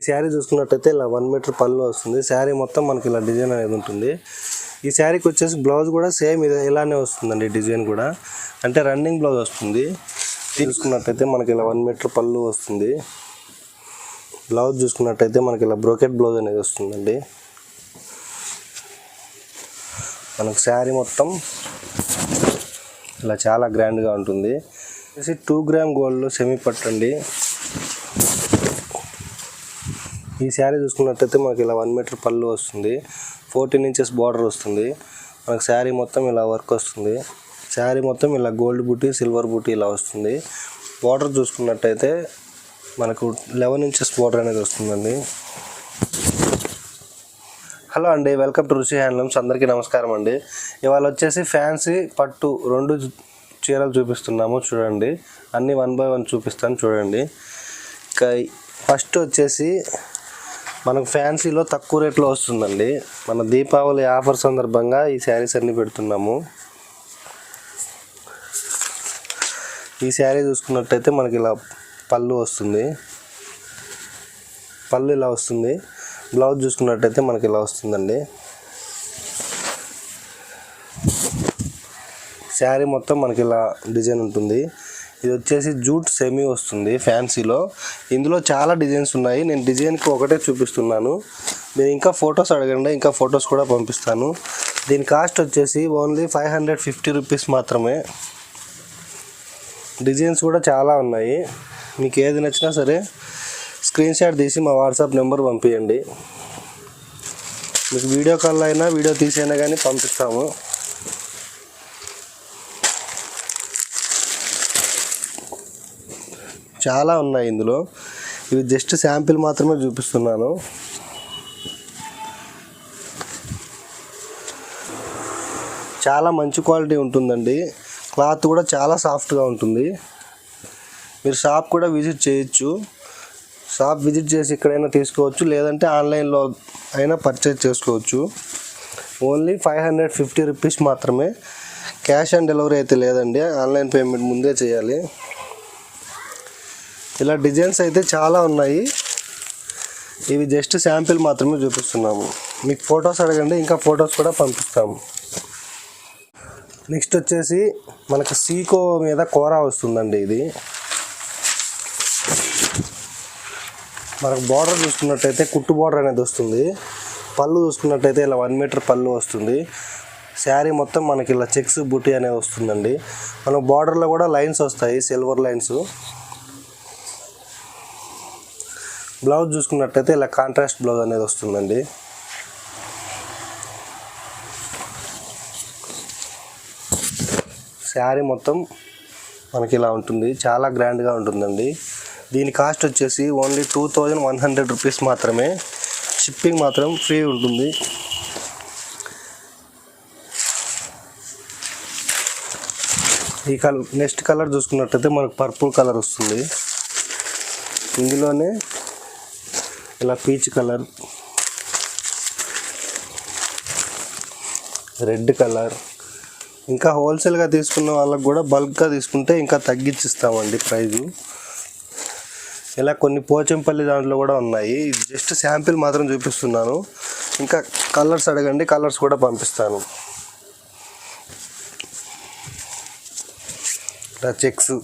శారీ చూసుకున్నట్టయితే ఇలా 1 మీటర్ పళ్ళు వస్తుంది. శారీ మొత్తం మనకి ఇలా డిజైన్ అనేది ఉంటుంది. ఈ శారీకి వచ్చేసి బ్లౌజ్ కూడా సేమ్ ఇలానే వస్తుందండి. డిజైన్ కూడా అంటే రన్నింగ్ బ్లౌజ్ వస్తుంది. తీసుకున్నట్టయితే మనకి ఇలా 1 మీటర్ పళ్ళు వస్తుంది. బ్లౌజ్ చూసుకున్నట్టయితే మనకి ఇలా బ్రోకెట్ బ్లౌజ్ అనేది వస్తుందండి. మనకు శారీ మొత్తం ఇలా చాలా గ్రాండ్గా ఉంటుంది. 2 గ్రామ్ గోల్డ్లో సెమీ పట్టండి. ఈ శారీ చూసుకున్నట్టయితే మనకి ఇలా 1 మీటర్ పళ్ళు వస్తుంది. 14 ఇంచెస్ బార్డర్ వస్తుంది. మనకు శారీ మొత్తం ఇలా వర్క్ వస్తుంది. శారీ మొత్తం ఇలా గోల్డ్ బూటీ, సిల్వర్ బూటీ ఇలా వస్తుంది. బార్డర్ చూసుకున్నట్టయితే మనకు 11 ఇంచెస్ బార్డర్ అనేది వస్తుందండి. హలో అండి, వెల్కమ్ టు రుచి హ్యాండ్లూమ్స్. అందరికీ నమస్కారం అండి. ఇవాళ వచ్చేసి ఫ్యాన్సీ పట్టు 2 చీరలు చూపిస్తున్నాము. చూడండి, అన్నీ 1 బై 1 చూపిస్తాను చూడండి. ఫస్ట్ వచ్చేసి మనకు ఫ్యాన్సీలో తక్కువ రేట్లో వస్తుందండి. మన దీపావళి ఆఫర్ సందర్భంగా ఈ శారీస్ అన్నీ పెడుతున్నాము. ఈ శారీ చూసుకున్నట్టయితే మనకి ఇలా పళ్ళు వస్తుంది. పళ్ళు ఇలా వస్తుంది. బ్లౌజ్ చూసుకున్నట్టయితే మనకి ఇలా వస్తుందండి. శారీ మొత్తం మనకి ఇలా డిజైన్ ఉంటుంది. ఇది వచ్చేసి జూట్ సెమీ వస్తుంది ఫ్యాన్సీలో. ఇందులో చాలా డిజైన్స్ ఉన్నాయి. నేను డిజైన్కి ఒకటే చూపిస్తున్నాను. మీరు ఇంకా ఫొటోస్ అడగండి, ఇంకా ఫొటోస్ కూడా పంపిస్తాను. దీని కాస్ట్ వచ్చేసి ఓన్లీ 550 రూపీస్ మాత్రమే. డిజైన్స్ కూడా చాలా ఉన్నాయి. మీకు ఏది నచ్చినా సరే స్క్రీన్ షాట్ తీసి మా వాట్సాప్ నెంబర్ పంపించండి. మీకు వీడియో కాల్ అయినా వీడియో తీసైనా కానీ పంపిస్తాము. చాలా ఉన్నాయి ఇందులో. ఇవి జస్ట్ శాంపిల్ మాత్రమే చూపిస్తున్నాను. చాలా మంచి క్వాలిటీ ఉంటుందండి. క్లాత్ కూడా చాలా సాఫ్ట్గా ఉంటుంది. మీరు షాప్ కూడా విజిట్ చేయొచ్చు. షాప్ విజిట్ చేసి ఎక్కడైనా తీసుకోవచ్చు, లేదంటే ఆన్లైన్లో అయినా పర్చేజ్ చేసుకోవచ్చు. ఓన్లీ 550 రూపీస్ మాత్రమే. క్యాష్ ఆన్ డెలివరీ అయితే లేదండి, ఆన్లైన్ పేమెంట్ ముందే చేయాలి. ఇలా డిజైన్స్ అయితే చాలా ఉన్నాయి. ఇవి జస్ట్ శాంపిల్ మాత్రమే చూపిస్తున్నాము. మీకు ఫొటోస్ అడగండి, ఇంకా ఫొటోస్ కూడా పంపిస్తాము. నెక్స్ట్ వచ్చేసి మనకు సీకో మీద కోరా వస్తుందండి. ఇది మనకు బార్డర్ చూసుకున్నట్టయితే కుట్టు బార్డర్ అనేది వస్తుంది. పళ్ళు చూసుకున్నట్టయితే ఇలా 1 మీటర్ పళ్ళు వస్తుంది. శారీ మొత్తం మనకి ఇలా చెక్స్ బూటీ అనేది వస్తుందండి. మనకు బార్డర్లో కూడా లైన్స్ వస్తాయి, సిల్వర్ లైన్స్. బ్లౌజ్ చూసుకున్నట్టయితే ఇలా కాంట్రాస్ట్ బ్లౌజ్ అనేది వస్తుందండి. శారీ మొత్తం మనకి ఇలా ఉంటుంది. చాలా గ్రాండ్గా ఉంటుందండి. దీని కాస్ట్ వచ్చేసి ఓన్లీ 2100 రూపీస్ మాత్రమే. షిప్పింగ్ మాత్రం ఫ్రీ ఉంటుంది. ఈ నెక్స్ట్ కలర్ చూసుకున్నట్టయితే మనకు పర్పుల్ కలర్ వస్తుంది. ఇందులోనే ఇలా పీచ్ కలర్, రెడ్ కలర్. ఇంకా హోల్సేల్గా తీసుకున్న వాళ్ళకి కూడా బల్క్గా తీసుకుంటే ఇంకా తగ్గించిస్తామండి ప్రైజు. ఇలా కొన్ని పోచంపల్లి దాంట్లో కూడా ఉన్నాయి. జస్ట్ శాంపిల్ మాత్రం చూపిస్తున్నాను. ఇంకా కలర్స్ అడగండి, కలర్స్ కూడా పంపిస్తాను. ఇలా checks,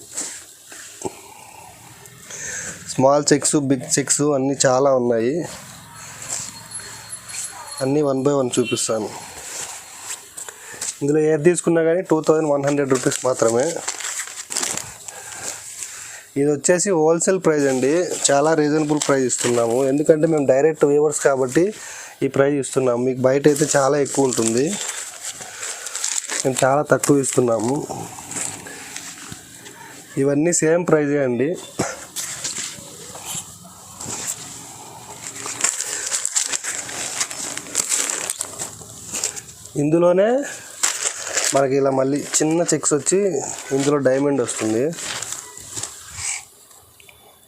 small checks, big checks అన్నీ చాలా ఉన్నాయి. అన్నీ 1 బై 1 చూపిస్తాను. ఇందులో ఏది తీసుకున్నా కానీ 2100 రూపీస్ మాత్రమే. ఇది వచ్చేసి హోల్సేల్ ప్రైస్ అండి. చాలా రీజనబుల్ ప్రైస్ ఇస్తున్నాము. ఎందుకంటే మేము డైరెక్ట్ వ్యూవర్స్ కాబట్టి ఈ ప్రైస్ ఇస్తున్నాము. మీకు బయట అయితే చాలా ఎక్కువ ఉంటుంది, మేము చాలా తక్కువ ఇస్తున్నాము. ఇవన్నీ సేమ్ ప్రైజే అండి. ఇందులోనే మనకి ఇలా మళ్ళీ చిన్న చెక్స్ వచ్చి ఇందులో డైమండ్ వస్తుంది.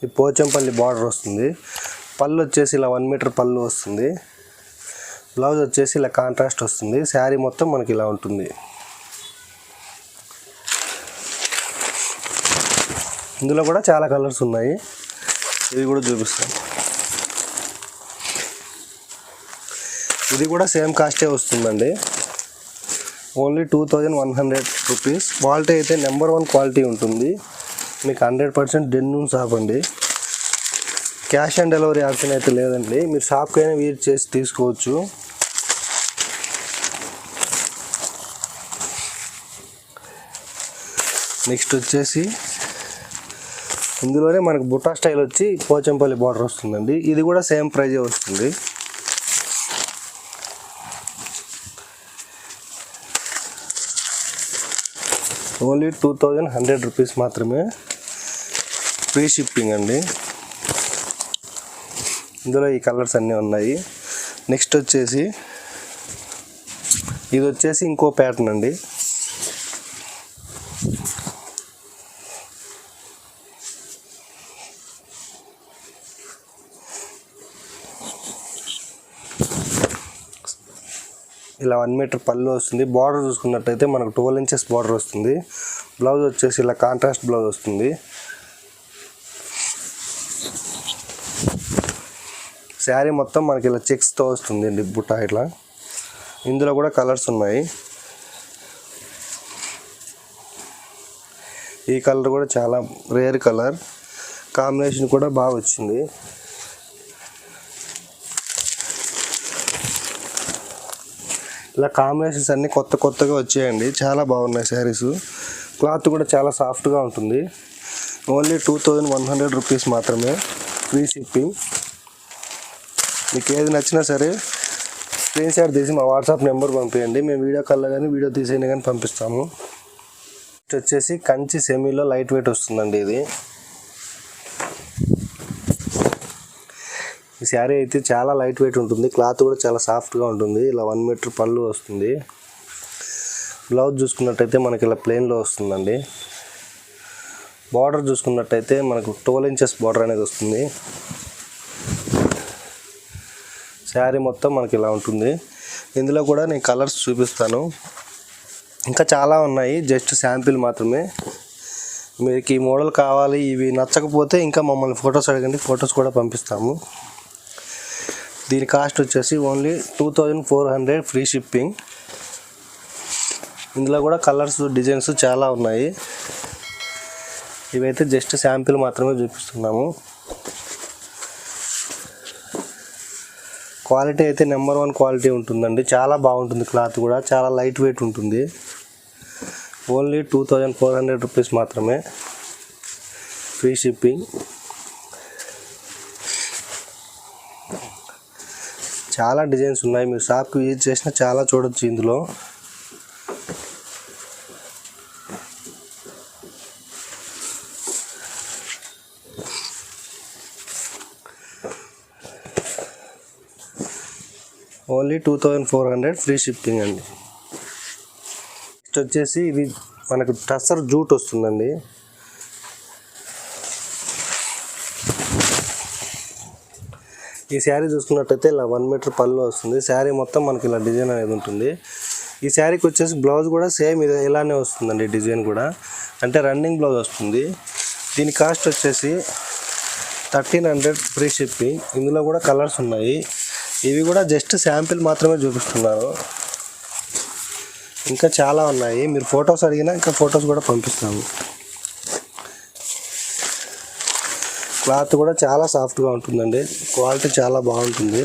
ఈ పోచంపల్లి బార్డర్ వస్తుంది. పళ్ళు వచ్చేసి ఇలా 1 మీటర్ పళ్ళు వస్తుంది. బ్లౌజ్ వచ్చేసి ఇలా కాంట్రాస్ట్ వస్తుంది. శారీ మొత్తం మనకి ఇలా ఉంటుంది. ఇందులో కూడా చాలా కలర్స్ ఉన్నాయి. ఇవి కూడా చూపిస్తాను. ఇది కూడా సేమ్ కాస్టే వస్తుందండి, ఓన్లీ 2100 రూపీస్. క్వాలిటీ అయితే నెంబర్ 1 క్వాలిటీ ఉంటుంది, మీకు 100% జెన్యూన్ షాప్ అండి. క్యాష్ ఆన్ డెలివరీ ఆప్షన్ అయితే లేదండి, మీరు షాప్కి అయినా విజిట్ చేసి తీసుకోవచ్చు. నెక్స్ట్ వచ్చేసి ఇందులోనే మనకు బుట్టా స్టైల్ వచ్చి పోచంపల్లి బార్డర్ వస్తుందండి, ఇది కూడా సేమ్ ప్రైజే వస్తుంది. ఓన్లీ 2100 రూపీస్ మాత్రమే, ఫ్రీ షిప్పింగ్ అండి. ఇందులో ఈ కలర్స్ అన్నీ ఉన్నాయి. నెక్స్ట్ వచ్చేసి ఇది వచ్చేసి ఇంకో ప్యాటర్న్ అండి. ఇలా 1 మీటర్ పళ్ళు వస్తుంది. బార్డర్ చూసుకున్నట్టయితే మనకు 12 ఇంచెస్ బార్డర్ వస్తుంది. బ్లౌజ్ వచ్చేసి ఇలా కాంట్రాస్ట్ బ్లౌజ్ వస్తుంది. శారీ మొత్తం మనకి ఇలా చెక్స్తో వస్తుంది అండి బుట్ట ఇట్లా. ఇందులో కూడా కలర్స్ ఉన్నాయి. ఈ కలర్ కూడా చాలా రేర్ కలర్, కాంబినేషన్ కూడా బాగా వచ్చింది. ఇలా కాంబినేషన్స్ అన్నీ కొత్తగా వచ్చాయండి, చాలా బాగున్నాయి శారీస్. క్లాత్ కూడా చాలా సాఫ్ట్గా ఉంటుంది. ఓన్లీ 2100 రూపీస్ మాత్రమే, ఫ్రీ షిప్పింగ్. మీకు ఏది నచ్చినా సరే స్క్రీన్ షాట్ తీసి మా వాట్సాప్ నెంబర్ పంపించండి, మేము వీడియో కాల్లో కానీ వీడియో తీసేయండి కానీ పంపిస్తాము. నెక్స్ట్ వచ్చేసి కంచి సెమీలో లైట్ వెయిట్ వస్తుందండి. ఇది ఈ శారీ అయితే చాలా లైట్ వెయిట్ ఉంటుంది, క్లాత్ కూడా చాలా సాఫ్ట్గా ఉంటుంది. ఇలా 1 మీటర్ పళ్ళు వస్తుంది. బ్లౌజ్ చూసుకున్నట్టయితే మనకి ఇలా ప్లెయిన్లో వస్తుందండి. బార్డర్ చూసుకున్నట్టయితే మనకు 12 ఇంచెస్ బార్డర్ అనేది వస్తుంది. శారీ మొత్తం మనకి ఇలా ఉంటుంది. ఇందులో కూడా నేను కలర్స్ చూపిస్తాను, ఇంకా చాలా ఉన్నాయి, జస్ట్ శాంపిల్ మాత్రమే. మీకు ఈ మోడల్ కావాలి, ఇవి నచ్చకపోతే ఇంకా మమ్మల్ని ఫొటోస్ అడగండి, ఫొటోస్ కూడా పంపిస్తాము. దీని కాస్ట్ వచ్చేసి ఓన్లీ 2400, ఫ్రీ షిప్పింగ్. ఇందులో కూడా కలర్స్ డిజైన్స్ చాలా ఉన్నాయి, ఇవైతే జస్ట్ శాంపిల్ మాత్రమే చూపిస్తున్నాము. క్వాలిటీ అయితే నెంబర్ 1 క్వాలిటీ ఉంటుందండి, చాలా బాగుంటుంది. క్లాత్ కూడా చాలా లైట్ వెయిట్ ఉంటుంది. ఓన్లీ 2400 రూపీస్ మాత్రమే, ఫ్రీ షిప్పింగ్. చాలా డిజైన్స్ ఉన్నాయి, మీరు షాప్కి విజిట్ చేసినా చాలా చూడొచ్చు. ఇందులో ఓన్లీ 2400, ఫ్రీ షిప్పింగ్ అండి. నెక్స్ట్ వచ్చేసి ఇది మనకు టసర్ జూట్ వస్తుందండి. ఈ శారీ చూసుకున్నట్టయితే ఇలా 1 మీటర్ పళ్ళు వస్తుంది. శారీ మొత్తం మనకి ఇలా డిజైన్ అనేది ఉంటుంది. ఈ శారీకి వచ్చేసి బ్లౌజ్ కూడా సేమ్ ఇలానే వస్తుందండి, డిజైన్ కూడా అంటే రన్నింగ్ బ్లౌజ్ వస్తుంది. దీని కాస్ట్ వచ్చేసి 1300, ఫ్రీ షిప్పింగ్. ఇందులో కూడా కలర్స్ ఉన్నాయి, ఇవి కూడా జస్ట్ శాంపిల్ మాత్రమే చూపిస్తున్నారు, ఇంకా చాలా ఉన్నాయి. మీరు ఫొటోస్ అడిగినా ఇంకా ఫొటోస్ కూడా పంపిస్తాము. క్లాత్ కూడా చాలా సాఫ్ట్గా ఉంటుందండి, క్వాలిటీ చాలా బాగుంటుంది.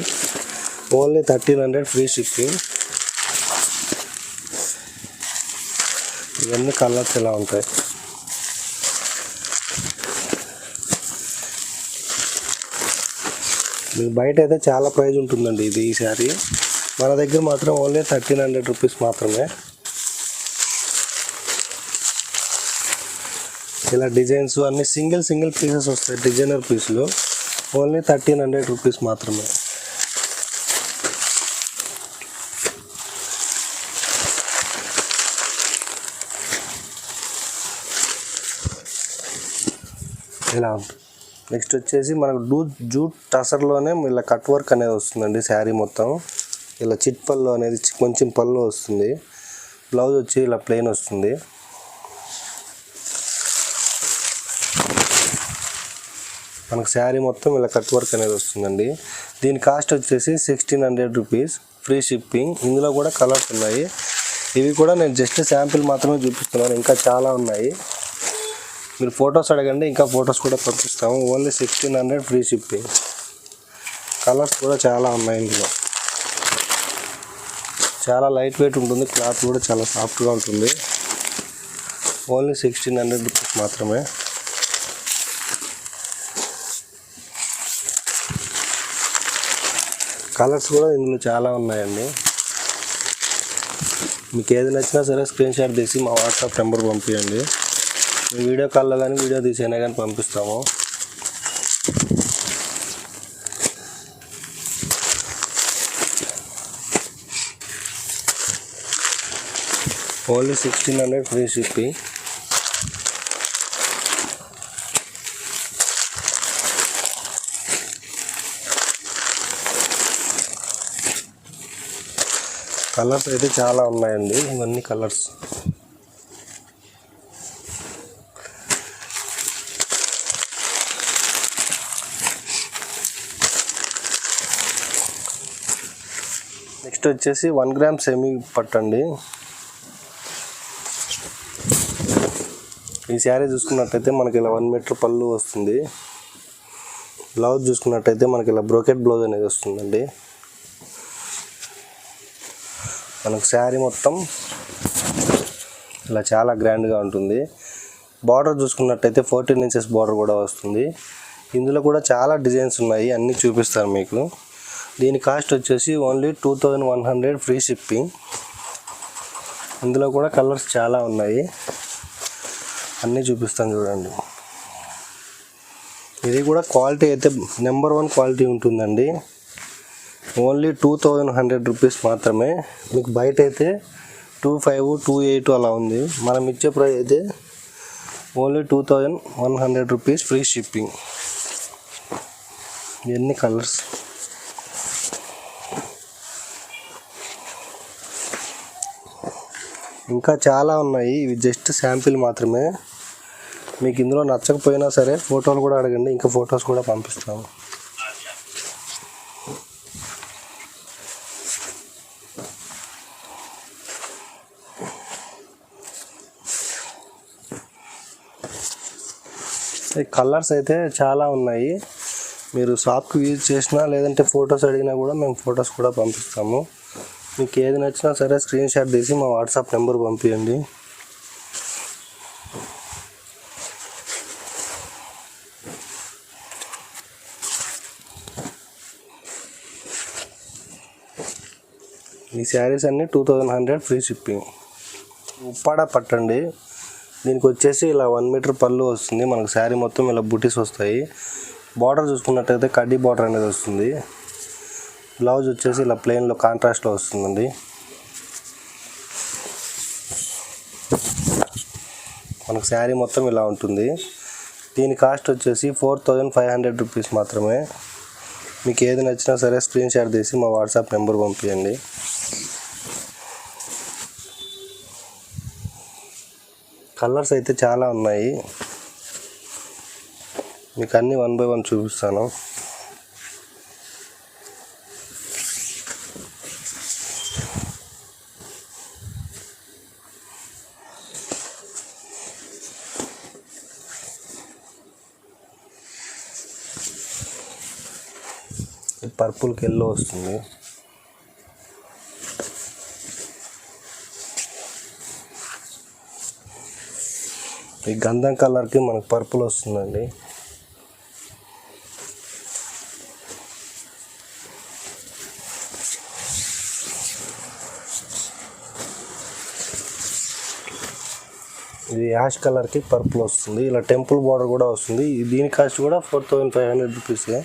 Only 1300, free shipping. ఇవన్నీ కలర్స్ ఇలా ఉంటాయి. మీకు బయట అయితే చాలా ప్రైస్ ఉంటుందండి ఇది, ఈ శారీ. మన దగ్గర మాత్రం ఓన్లీ 1300 రూపీస్ మాత్రమే. ఇలా డిజైన్స్ అన్ని సింగిల్ పీసెస్ వస్తాయి, డిజైనర్ పీసులు. ఓన్లీ 1300 రూపీస్ మాత్రమే. ఇలా ఉంటుంది. నెక్స్ట్ వచ్చేసి మనకు జూట్ టసర్లోనే ఇలా కట్ వర్క్ అనేది వస్తుందండి. శారీ మొత్తం ఇలా చిట్ పళ్ళు అనేది కొంచెం పళ్ళు వస్తుంది. బ్లౌజ్ వచ్చి ఇలా ప్లెయిన్ వస్తుంది. మనకు శారీ మొత్తం ఇలా కట్ వర్క్ అనేది వస్తుందండి. దీని కాస్ట్ వచ్చేసి 1600 రూపీస్, ఫ్రీ షిప్పింగ్. ఇందులో కూడా కలర్స్ ఉన్నాయి. ఇవి కూడా నేను జస్ట్ శాంపిల్ మాత్రమే చూపిస్తున్నాను, ఇంకా చాలా ఉన్నాయి. మీరు ఫొటోస్ అడగండి, ఇంకా ఫొటోస్ కూడా పంపిస్తాము. Only 1600 free shipping. కలర్స్ కూడా చాలా ఉన్నాయి. ఇందులో చాలా లైట్ వెయిట్ ఉంటుంది, క్లాత్ కూడా చాలా సాఫ్ట్గా ఉంటుంది. ఓన్లీ 1600 రూపీస్ మాత్రమే. కలర్స్ కూడా ఇందులో చాలా ఉన్నాయండి. మీకు ఏది నచ్చినా సరే స్క్రీన్ షాట్ తీసి మా వాట్సాప్ నెంబర్ పంపించండి. మేము వీడియో కాల్లో కానీ వీడియో తీసైనా కానీ పంపిస్తాము. Only 1600 free shipping. కలర్స్ అయితే చాలా ఉన్నాయండి. ఇవన్నీ కలర్స్. నెక్స్ట్ వచ్చేసి 1 గ్రామ్ సెమీ పట్టండి. ఈ శారీ చూసుకున్నట్టయితే మనకి ఇలా 1 మీటర్ పళ్ళు వస్తుంది. బ్లౌజ్ చూసుకున్నట్టయితే మనకి ఇలా బ్రోకెట్ బ్లౌజ్ అనేది వస్తుందండి. మనకు శారీ మొత్తం ఇలా చాలా గ్రాండ్గా ఉంటుంది. బార్డర్ చూసుకున్నట్టయితే 14 ఇంచెస్ బార్డర్ కూడా వస్తుంది. ఇందులో కూడా చాలా డిజైన్స్ ఉన్నాయి, అన్నీ చూపిస్తాను మీకు. దీని కాస్ట్ వచ్చేసి ఓన్లీ 2100 ఫ్రీ షిప్పింగ్. ఇందులో కూడా కలర్స్ చాలా ఉన్నాయి, అన్నీ చూపిస్తాను చూడండి. ఇది కూడా క్వాలిటీ అయితే నెంబర్ 1 క్వాలిటీ ఉంటుందండి. ఓన్లీ 2100 రూపీస్ మాత్రమే. మీకు బయట అయితే 25, 28 అలా ఉంది. మనం ఇచ్చే ప్రైస్ అయితే ఓన్లీ 2100 రూపీస్ ఫ్రీ షిప్పింగ్. ఎన్ని కలర్స్. ఇంకా చాలా ఉన్నాయి, ఇవి జస్ట్ శాంపిల్ మాత్రమే. మీకు ఇందులో నచ్చకపోయినా సరే ఫోటోలు కూడా అడగండి, ఇంకా ఫొటోస్ కూడా పంపిస్తాము. కలర్స్ అయితే చాలా ఉన్నాయి. మీరు షాప్కి విజిట్ చేసినా లేదంటే ఫొటోస్ అడిగినా కూడా మేము ఫొటోస్ కూడా పంపిస్తాము. మీకు ఏది నచ్చినా సరే స్క్రీన్ షాట్ తీసి మా వాట్సాప్ నెంబర్ పంపించండి. ఈ శారీస్ అన్నీ 2100 ఫ్రీ షిప్పింగ్. ఉప్పాడ పట్టండి. దీనికి వచ్చేసి ఇలా 1 మీటర్ పళ్ళు వస్తుంది. మనకు శారీ మొత్తం ఇలా బుటీస్ వస్తాయి. బార్డర్ చూసుకున్నట్టయితే కడ్డీ బార్డర్ అనేది వస్తుంది. బ్లౌజ్ వచ్చేసి ఇలా ప్లెయిన్లో కాంట్రాస్ట్లో వస్తుందండి. మనకు శారీ మొత్తం ఇలా ఉంటుంది. దీని కాస్ట్ వచ్చేసి 4500 రూపీస్ మాత్రమే. మీకు ఏది నచ్చినా సరే స్క్రీన్ షాట్ తీసి మా వాట్సాప్ నెంబర్ పంపించండి. కలర్స్ అయితే చాలా ఉన్నాయి, మీకు అన్నీ 1 బై 1 చూపిస్తాను. పర్పుల్కి ఎల్లో వస్తుంది. ఈ గంధం కలర్కి మనకు పర్పుల్ వస్తుందండి. ఇది యాష్ కలర్కి పర్పుల్ వస్తుంది. ఇలా టెంపుల్ బార్డర్ కూడా వస్తుంది. దీని కాస్ట్ కూడా 4500 రూపీసే.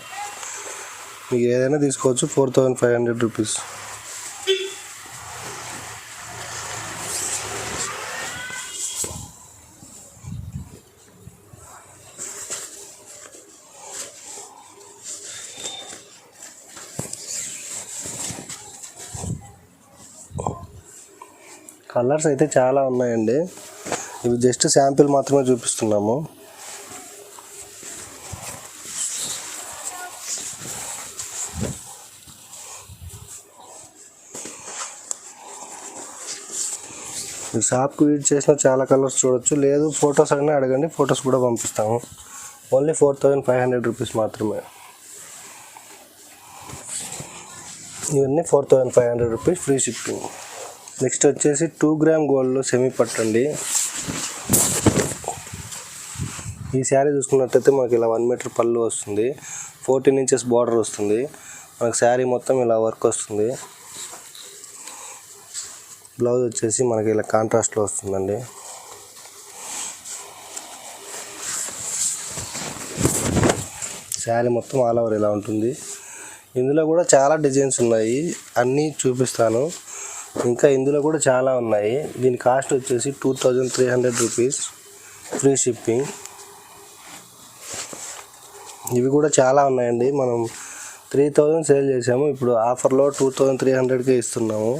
మీకు ఏదైనా తీసుకోవచ్చు 4500 రూపీస్. కలర్స్ అయితే చాలా ఉన్నాయండి. ఇవి జస్ట్ శాంపిల్ మాత్రమే చూపిస్తున్నాము. మీరు షాప్కి విజిట్ చేసిన చాలా కలర్స్ చూడొచ్చు. లేదు ఫొటోస్ అయినా అడగండి, ఫొటోస్ కూడా పంపిస్తాము. ఓన్లీ 4500 రూపీస్ మాత్రమే. ఇవన్నీ 4500 రూపీస్ ఫ్రీ షిప్పింగ్. నెక్స్ట్ వచ్చేసి 2 గ్రామ్ గోల్డ్లో సెమీ పట్టండి. ఈ శారీ చూసుకున్నట్టయితే మనకి ఇలా 1 మీటర్ పళ్ళు వస్తుంది, 14 ఇంచెస్ బార్డర్ వస్తుంది. మనకు శారీ మొత్తం ఇలా వర్క్ వస్తుంది. బ్లౌజ్ వచ్చేసి మనకి ఇలా కాంట్రాస్ట్లో వస్తుందండి. శారీ మొత్తం ఆల్ ఓవర్ ఇలా ఉంటుంది. ఇందులో కూడా చాలా డిజైన్స్ ఉన్నాయి, అన్నీ చూపిస్తాను. ఇంకా ఇందులో కూడా చాలా ఉన్నాయి. దీని కాస్ట్ వచ్చేసి 2300 రూపీస్ ఫ్రీ షిప్పింగ్. ఇవి కూడా చాలా ఉన్నాయండి. మనం 3000 సేల్ చేసాము, ఇప్పుడు ఆఫర్లో 2300కే ఇస్తున్నాము.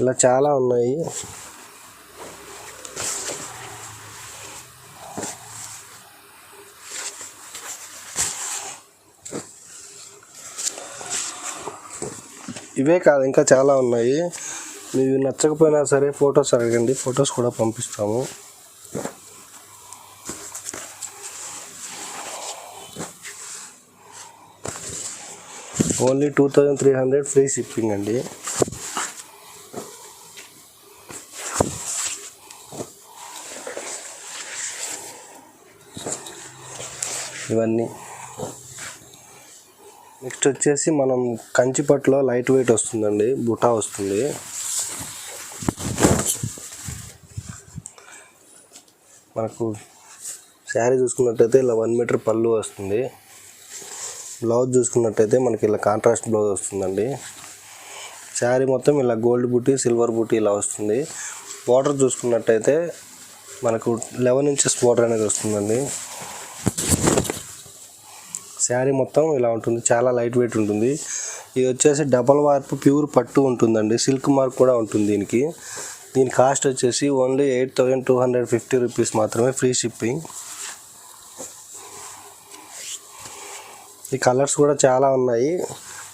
ఇలా చాలా ఉన్నాయి. ఇవే కాదు, ఇంకా చాలా ఉన్నాయి. మీకు నచ్చకపోయినా సరే ఫొటోస్ అడగండి, ఫొటోస్ కూడా పంపిస్తాము. ఓన్లీ 2300 ఫ్రీ షిప్పింగ్ అండి. ఇవన్నీ నెక్స్ట్ వచ్చేసి మనం కంచిపట్టులో లైట్ వెయిట్ వస్తుందండి, బుటా వస్తుంది. మనకు శారీ చూసుకున్నట్టయితే ఇలా 1 మీటర్ పళ్ళు వస్తుంది. బ్లౌజ్ చూసుకున్నట్టయితే మనకి ఇలా కాంట్రాస్ట్ బ్లౌజ్ వస్తుందండి. శారీ మొత్తం ఇలా గోల్డ్ బూటీ, సిల్వర్ బూటీ ఇలా వస్తుంది. బార్డర్ చూసుకున్నట్టయితే మనకు 11 ఇంచెస్ బార్డర్ అనేది వస్తుందండి. శారీ మొత్తం ఇలా ఉంటుంది, చాలా లైట్ వెయిట్ ఉంటుంది. ఇది వచ్చేసి డబల్ వార్ప్ ప్యూర్ పట్టు ఉంటుందండి, సిల్క్ మార్క్ కూడా ఉంటుంది దీనికి. దీని కాస్ట్ వచ్చేసి ఓన్లీ 8250 రూపీస్ మాత్రమే ఫ్రీ షిప్పింగ్. ఈ కలర్స్ కూడా చాలా ఉన్నాయి,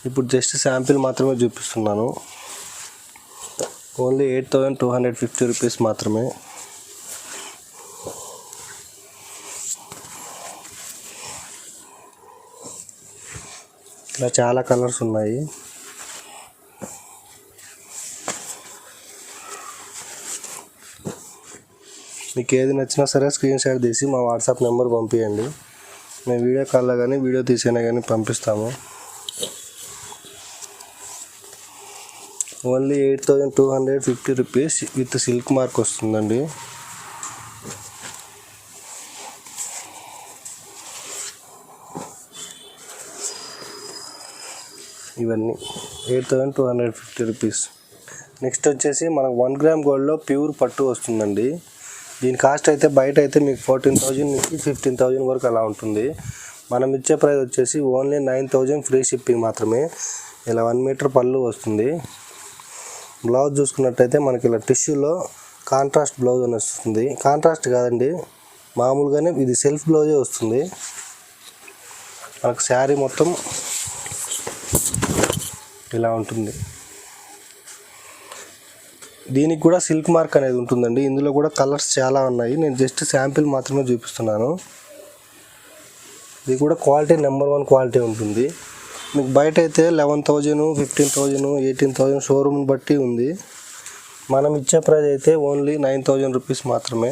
ఇప్పుడు జస్ట్ శాంపిల్ మాత్రమే చూపిస్తున్నాను. ఓన్లీ 8250 రూపీస్ మాత్రమే. ఇలా చాలా కలర్స్ ఉన్నాయి. మీకు ఏది నచ్చినా సరే స్క్రీన్ షాట్ తీసి మా వాట్సాప్ నెంబర్ పంపించండి. మేము వీడియో కాల్లో కానీ వీడియో తీసైనా కానీ పంపిస్తాము. Only 8250 rupees with silk mark వస్తుందండి. ఇవన్నీ 8250 రూపీస్. నెక్స్ట్ వచ్చేసి మనకు 1 గ్రామ్ గోల్డ్లో ప్యూర్ పట్టు వస్తుందండి. దీని కాస్ట్ అయితే బయట అయితే మీకు 14,000 నుంచి 15,000 వరకు అలా ఉంటుంది. మనం ఇచ్చే ప్రైస్ వచ్చేసి ఓన్లీ 9,000 ఫ్రీ షిప్పింగ్ మాత్రమే. ఇలా 1 మీటర్ పళ్ళు వస్తుంది. బ్లౌజ్ చూసుకున్నట్టయితే మనకి ఇలా టిష్యూలో కాంట్రాస్ట్ బ్లౌజ్ అని వస్తుంది. కాంట్రాస్ట్ కాదండి, మామూలుగానే ఇది సెల్ఫ్ బ్లౌజే వస్తుంది. మనకు శారీ మొత్తం ఇలా ఉంటుంది. దీనికి కూడా సిల్క్ మార్క్ అనేది ఉంటుందండి. ఇందులో కూడా కలర్స్ చాలా ఉన్నాయి, నేను జస్ట్ శాంపిల్ మాత్రమే చూపిస్తున్నాను. ఇది కూడా క్వాలిటీ నెంబర్ 1 క్వాలిటీ ఉంటుంది. మీకు బయట అయితే 11,000, 15,000, 18,000 షోరూమ్ని బట్టి ఉంది. మనం ఇచ్చే ప్రైస్ అయితే ఓన్లీ 9,000 రూపీస్ మాత్రమే.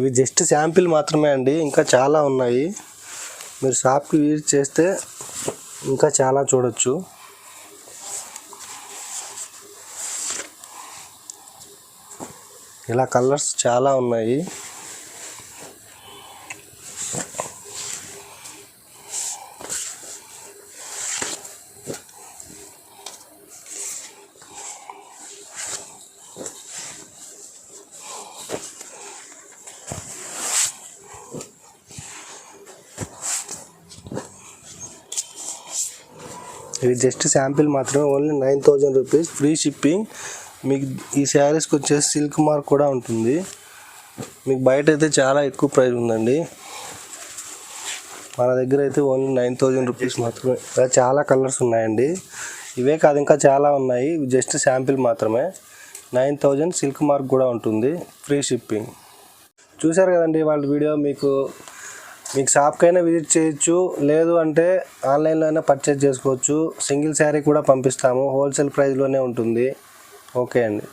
ఇవి జస్ట్ శాంపిల్ మాత్రమే అండి, ఇంకా చాలా ఉన్నాయి. మీరు షాప్కి విజిట్ చేస్తే ఇంకా చాలా చూడొచ్చు. ఇలా కలర్స్ చాలా ఉన్నాయి. ఇది జస్ట్ శాంపిల్ మాత్రమే. Only 9000 rupees free shipping. మీకు ఈ శారీస్కి వచ్చేసి సిల్క్ మార్క్ కూడా ఉంటుంది. మీకు బయట అయితే చాలా ఎక్కువ ప్రైస్ ఉందండి, మన దగ్గర అయితే ఓన్లీ 9000 రూపీస్ మాత్రమే. చాలా కలర్స్ ఉన్నాయండి, ఇవే కాదు ఇంకా చాలా ఉన్నాయి, జస్ట్ శాంపిల్ మాత్రమే. 9000 సిల్క్ మార్క్ కూడా ఉంటుంది, ఫ్రీ షిప్పింగ్. చూశారు కదండి వాళ్ళ వీడియో. మీకు షాప్కైనా విజిట్ చేయొచ్చు, లేదు అంటే ఆన్లైన్లో అయినా పర్చేజ్ చేసుకోవచ్చు. సింగిల్ శారీ కూడా పంపిస్తాము, హోల్సేల్ ప్రైస్లోనే ఉంటుంది. ఓకే అండి.